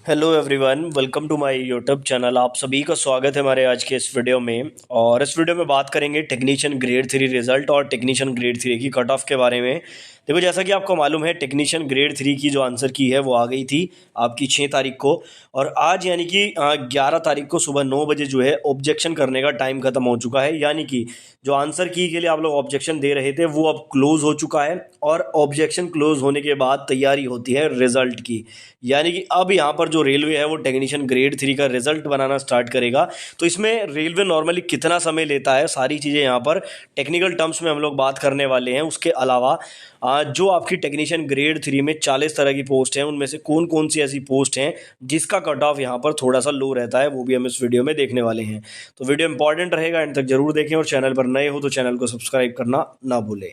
Hello everyone, welcome to my YouTube channel. आप सभी का स्वागत है हमारे आज के इस वीडियो में। और इस वीडियो में बात करेंगे टेक्नीशियन ग्रेड 3 रिजल्ट और टेक्नीशियन ग्रेड 3 की कट ऑफ के बारे में। देखो, जैसा कि आपको मालूम है, टेक्नीशियन ग्रेड 3 की जो आंसर की है वो आ गई थी आपकी 6 तारीख को। और आज यानी कि 11 तारीख को सुबह 9 बजे जो है ऑब्जेक्शन करने का टाइम खत्म हो चुका है। यानी कि जो आंसर की के लिए आप लोग ऑब्जेक्शन दे रहे थे वो अब क्लोज हो चुका है। और ऑब्जेक्शन क्लोज होने के बाद तैयारी होती है रिजल्ट की। यानी कि अब यहाँ पर जो रेलवे है वो टेक्नीशियन ग्रेड 3 का रिजल्ट बनाना स्टार्ट करेगा। तो इसमें रेलवे नॉर्मली कितना समय लेता है, सारी चीज़ें यहाँ पर टेक्निकल टर्म्स में हम लोग बात करने वाले हैं। उसके अलावा जो आपकी टेक्नीशियन ग्रेड 3 में 40 तरह की पोस्ट हैं, उनमें से कौन कौन सी ऐसी पोस्ट हैं जिसका कट ऑफ यहाँ पर थोड़ा सा लो रहता है, वो भी हम इस वीडियो में देखने वाले हैं। तो वीडियो इंपॉर्टेंट रहेगा, एंड तक जरूर देखें। और चैनल पर नए हो तो चैनल को सब्सक्राइब करना ना भूलें।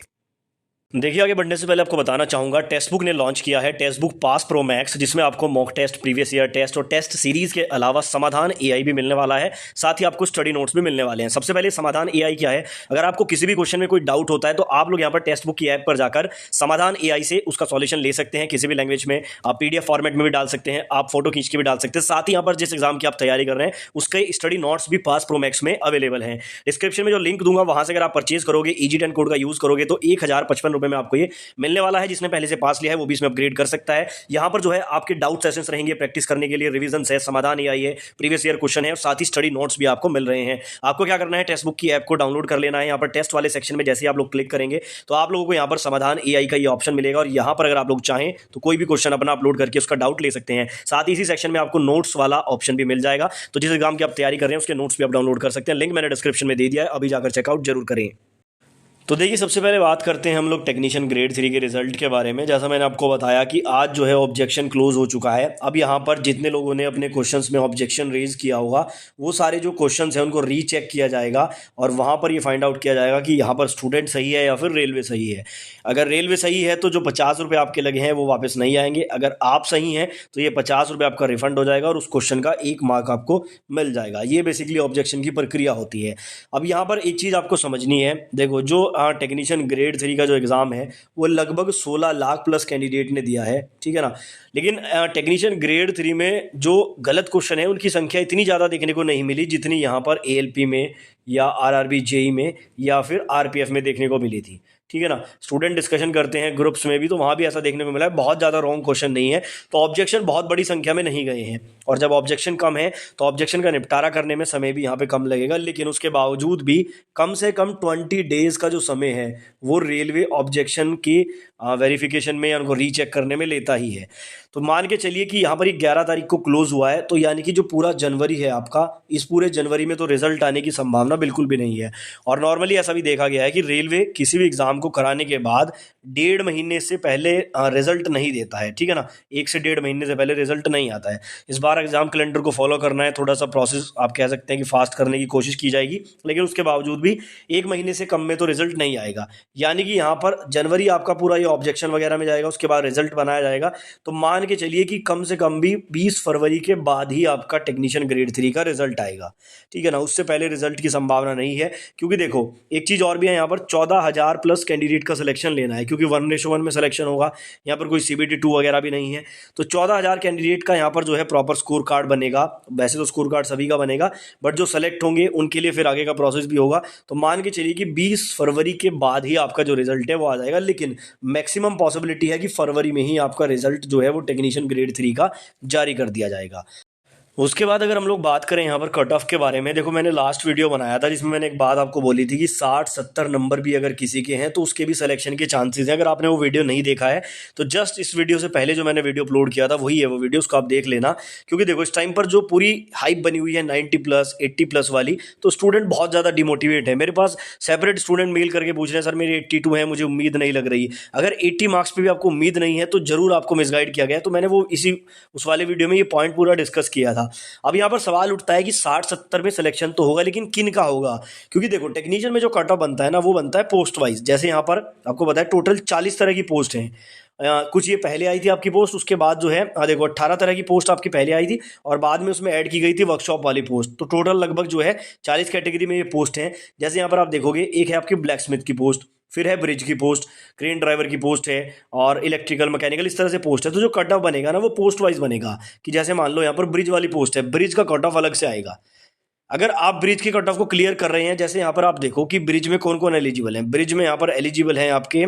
देखिए, आगे बढ़ने से पहले आपको बताना चाहूँगा, टेक्स्ट बुक ने लॉन्च किया है textbook pass pro max, जिसमें आपको mock test, previous year test और टेस्ट सीरीज के अलावा समाधान एआई भी मिलने वाला है। साथ ही आपको स्टडी नोट्स भी मिलने वाले हैं। सबसे पहले समाधान एआई क्या है? अगर आपको किसी भी क्वेश्चन में कोई डाउट होता है तो आप लोग यहाँ पर टेक्स्ट बुक की ऐप पर जाकर समाधान एआई से उसका सॉल्यूशन ले सकते हैं। किसी भी लैंग्वेज में आप पीडीएफ फॉर्मेट में भी डाल सकते हैं, आप फोटो खींच के भी डाल सकते हैं। साथ ही यहाँ पर जिस एग्जाम की आप तैयारी कर रहे हैं उसके स्टडी नोट्स भी पास प्रो मैक्स में अवेलेबल हैं। डिस्क्रिप्शन में जो लिंक दूंगा वहां से अगर आप परचेज करोगे, EG10 कोड का यूज करोगे, तो 1055 रुपये में आपको ये मिलने वाला है। जिसने पहले से पास लिया है वो भी इसमें अपग्रेड कर सकता है। यहां पर जो है आपके डाउट सेशंस रहेंगे प्रैक्टिस करने के लिए, रिवीजन है, समाधान एआई है, प्रीवियस ईयर क्वेश्चन है, और साथ ही स्टडी नोट्स भी आपको मिल रहे हैं। आपको क्या करना है, टेक्स्ट बुक की ऐप को डाउनलोड कर लेना है। यहाँ पर टेस्ट वाले सेक्शन में जैसे ही आप लोग क्लिक करेंगे तो आप लोगों को यहाँ पर समाधान एआई का ये ऑप्शन मिलेगा। और यहाँ पर अगर आप लोग चाहें तो कोई भी क्वेश्चन अपना अपलोड करके उसका डाउट ले सकते हैं। साथ ही इसी सेक्शन में आपको नोट्स वाला ऑप्शन भी मिल जाएगा। तो जिस एग्जाम की आप तैयारी कर रहे हैं उसके नोट्स भी आप डाउनलोड कर सकते हैं। लिंक मैंने डिस्क्रिप्शन में दे दिया है, अभी जाकर चेकआउट जरूर करें। तो देखिए, सबसे पहले बात करते हैं हम लोग टेक्नीशियन ग्रेड 3 के रिजल्ट के बारे में। जैसा मैंने आपको बताया कि आज जो है ऑब्जेक्शन क्लोज हो चुका है। अब यहाँ पर जितने लोगों ने अपने क्वेश्चंस में ऑब्जेक्शन रेज किया होगा वो सारे जो क्वेश्चंस हैं उनको रीचेक किया जाएगा। और वहाँ पर ये फाइंड आउट किया जाएगा कि यहाँ पर स्टूडेंट सही है या फिर रेलवे सही है। अगर रेलवे सही है तो जो 50 रुपये आपके लगे हैं वो वापस नहीं आएंगे। अगर आप सही हैं तो ये 50 रुपये आपका रिफंड हो जाएगा और उस क्वेश्चन का 1 मार्क आपको मिल जाएगा। ये बेसिकली ऑब्जेक्शन की प्रक्रिया होती है। अब यहाँ पर एक चीज़ आपको समझनी है। देखो, जो टेक्नीशियन ग्रेड 3 का जो एग्ज़ाम है वो लगभग 16 लाख प्लस कैंडिडेट ने दिया है, ठीक है ना। लेकिन टेक्नीशियन ग्रेड 3 में जो गलत क्वेश्चन है उनकी संख्या इतनी ज़्यादा देखने को नहीं मिली जितनी यहाँ पर ALP में या RRB JEE में या फिर RPF में देखने को मिली थी, ठीक है ना। स्टूडेंट डिस्कशन करते हैं ग्रुप्स में भी, तो वहाँ भी ऐसा देखने को मिला है। बहुत ज़्यादा रॉन्ग क्वेश्चन नहीं है, तो ऑब्जेक्शन बहुत बड़ी संख्या में नहीं गए हैं। और जब ऑब्जेक्शन कम है तो ऑब्जेक्शन का निपटारा करने में समय भी यहाँ पे कम लगेगा। लेकिन उसके बावजूद भी कम से कम 20 डेज का जो समय है वो रेलवे ऑब्जेक्शन की वेरिफिकेशन में या उनको रीचेक करने में लेता ही है। तो मान के चलिए कि यहाँ पर 11 तारीख को क्लोज हुआ है, तो यानी कि जो पूरा जनवरी है आपका, इस पूरे जनवरी में तो रिजल्ट आने की संभावना बिल्कुल भी नहीं है। और नॉर्मली ऐसा भी देखा गया है कि रेलवे किसी भी एग्जाम को कराने के बाद 1.5 महीने से पहले रिजल्ट नहीं देता है, ठीक है ना। 1 से 1.5 महीने से पहले रिजल्ट नहीं आता है। इस बार एग्जाम कैलेंडर को फॉलो करना है, थोड़ा सा प्रोसेस आप कह सकते हैं कि फास्ट करने की कोशिश की जाएगी, लेकिन उसके बावजूद भी 1 महीने से कम में तो रिजल्ट नहीं आएगा। यानी कि यहाँ पर जनवरी आपका पूरा ये ऑब्जेक्शन वगैरह में जाएगा, उसके बाद रिजल्ट बनाया जाएगा। तो मान के चलिए कि कम से कम भी 20 फरवरी के बाद ही आपका टेक्नीशियन ग्रेड 3 का रिजल्ट आएगा, ठीक है ना। उससे पहले रिजल्ट की संभावना नहीं है। क्योंकि देखो, एक चीज और भी है, यहाँ पर 14,000 प्लस कैंडिडेट का सिलेक्शन लेना है, क्योंकि 1:1 में सिलेक्शन होगा। यहाँ पर कोई CBT 2 वगैरह भी नहीं है। तो 14,000 कैंडिडेट का यहाँ पर जो है प्रॉपर स्कोर कार्ड बनेगा। वैसे तो स्कोर कार्ड सभी का बनेगा, बट जो सेलेक्ट होंगे उनके लिए फिर आगे का प्रोसेस भी होगा। तो मान के चलिए कि 20 फरवरी के बाद ही आपका जो रिजल्ट है वो आ जाएगा। लेकिन मैक्सिमम पॉसिबिलिटी है कि फरवरी में ही आपका रिजल्ट जो है वो टेक्नीशियन ग्रेड 3 का जारी कर दिया जाएगा। उसके बाद अगर हम लोग बात करें यहाँ पर कट ऑफ के बारे में, देखो मैंने लास्ट वीडियो बनाया था जिसमें मैंने एक बात आपको बोली थी कि 60-70 नंबर भी अगर किसी के हैं तो उसके भी सिलेक्शन के चांसेस हैं। अगर आपने वो वीडियो नहीं देखा है तो जस्ट इस वीडियो से पहले जो मैंने वीडियो अपलोड किया था वही है वो वीडियो, उसको आप देख लेना। क्योंकि देखो, इस टाइम पर जो पूरी हाइप बनी हुई है 90+, 80+ वाली, तो स्टूडेंट बहुत ज़्यादा डिमोटिवेट है। मेरे पास सेपरेट स्टूडेंट मेल करके पूछ रहे हैं, सर मेरी 82 है, मुझे उम्मीद नहीं लग रही। अगर 80 मार्क्स पर भी आपको उम्मीद नहीं है तो जरूर आपको मिसगाइड किया गया है। तो मैंने वो उस वाले वीडियो में ये पॉइंट पूरा डिस्कस किया था। अब यहाँ पर सवाल उठता है कि 60-70 में सिलेक्शन तो होगा, लेकिन किन का होगा? क्योंकि देखो, टेक्नीशियन में जो कट ऑफ बनता है ना वो बनता है पोस्ट वाइज। जैसे यहाँ पर आपको पता है टोटल 40 तरह की पोस्ट हैं। कुछ ये पहले आई थी आपकी पोस्ट, उसके बाद जो है देखो 18 तरह की पोस्ट आपकी पहले आई थी और बाद में उसमें ऐड की गई थी वर्कशॉप वाली पोस्ट। तो टोटल लगभग जो है 40 कैटेगरी में ये पोस्ट हैं। जैसे यहाँ पर आप देखोगे, एक है आपकी ब्लैक स्मिथ की पोस्ट, फिर है ब्रिज की पोस्ट, क्रेन ड्राइवर की पोस्ट है, और इलेक्ट्रिकल मैकेनिकल, इस तरह से पोस्ट है। तो जो कट ऑफ बनेगा ना वो पोस्ट वाइज बनेगा, कि जैसे मान लो यहाँ पर ब्रिज वाली पोस्ट है, ब्रिज का कट ऑफ अलग से आएगा। अगर आप ब्रिज के कट ऑफ को क्लियर कर रहे हैं, जैसे यहाँ पर आप देखो कि ब्रिज में कौन कौन एलिजिबल है। ब्रिज में यहाँ पर एलिजिबल है आपके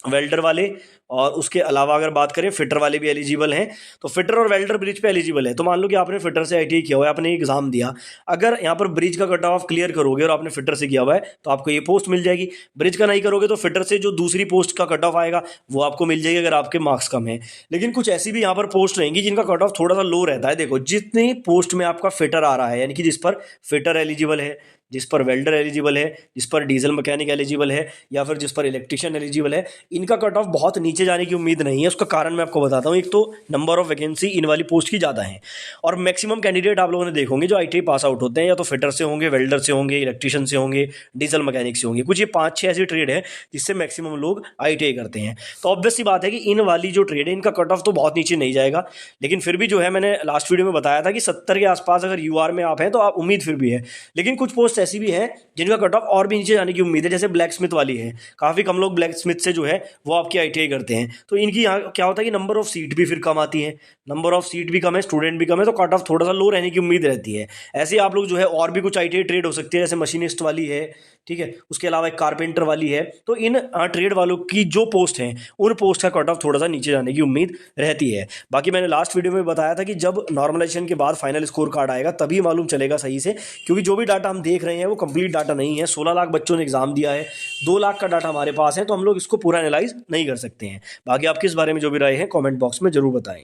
वेल्डर वाले, और उसके अलावा अगर बात करें फिटर वाले भी एलिजिबल हैं। तो फिटर और वेल्डर ब्रिज पे एलिजिबल है। तो मान लो कि आपने फिटर से आईटीआई किया हुआ है, आपने एग्जाम दिया, अगर यहाँ पर ब्रिज का कट ऑफ क्लियर करोगे और आपने फिटर से किया हुआ है तो आपको ये पोस्ट मिल जाएगी। ब्रिज का नहीं करोगे तो फिटर से जो दूसरी पोस्ट का कट ऑफ आएगा वो आपको मिल जाएगी, अगर आपके मार्क्स कम है। लेकिन कुछ ऐसी भी यहाँ पर पोस्ट रहेंगी जिनका कट ऑफ थोड़ा सा लो रहता है। देखो, जितनी पोस्ट में आपका फिटर आ रहा है, यानी कि जिस पर फिटर एलिजिबल है, जिस पर वेल्डर एलिजिबल है, जिस पर डीजल मैकेनिक एलिजिबल है, या फिर जिस पर इलेक्ट्रिशियन एलिजिबल है, इनका कट ऑफ बहुत नीचे जाने की उम्मीद नहीं है। उसका कारण मैं आपको बताता हूँ। एक तो नंबर ऑफ वैकेंसी इन वाली पोस्ट की ज़्यादा है, और मैक्सिमम कैंडिडेट आप लोगों ने देखोगे जो आईटीआई पास आउट होते हैं, या तो फिटर से होंगे, वेल्डर से होंगे, इलेक्ट्रिशियन से होंगे, डीजल मैकेनिक से होंगे। कुछ ये 5-6 ऐसी ट्रेड है जिससे मैक्सिमम लोग आईटीआई करते हैं। तो ऑब्वियस सी बात है कि इन वाली जो ट्रेड है इनका कट ऑफ तो बहुत नीचे नहीं जाएगा। लेकिन फिर भी जो है, मैंने लास्ट वीडियो में बताया था कि 70 के आसपास अगर यूआर में आप हैं तो आप उम्मीद फिर भी है। लेकिन कुछ पोस्ट ऐसी भी हैं जिनका कट ऑफ और भी नीचे जाने की उम्मीद है, जैसे ब्लैक स्मिथ वाली है। काफ़ी कम लोग ब्लैक स्मिथ से जो है वो आपकी आईटीआई करते हैं। तो इनकी यहाँ क्या होता है कि नंबर ऑफ सीट भी फिर कम आती है, नंबर ऑफ सीट भी कम है, स्टूडेंट भी कम है, तो कट ऑफ थोड़ा सा लो रहने की उम्मीद रहती है। ऐसे आप लोग जो है और भी कुछ आईटीआई ट्रेड हो सकती है, जैसे मशीनिस्ट वाली है, ठीक है, उसके अलावा एक कारपेंटर वाली है। तो इन ट्रेड वालों की जो पोस्ट हैं उन पोस्ट का कट ऑफ थोड़ा सा नीचे जाने की उम्मीद रहती है। बाकी मैंने लास्ट वीडियो में बताया था कि जब नॉर्मलाइजेशन के बाद फाइनल स्कोर कार्ड आएगा तभी मालूम चलेगा सही से, क्योंकि जो भी डाटा हम देख रहे हैं वो कंप्लीट डाटा नहीं है। 16 लाख बच्चों ने एग्जाम दिया है, 2 लाख का डाटा हमारे पास है, तो हम लोग इसको पूरा एनालाइज नहीं कर सकते हैं। बाकी आपकी इस बारे में जो भी राय है कॉमेंट बॉक्स में जरूर बताएं।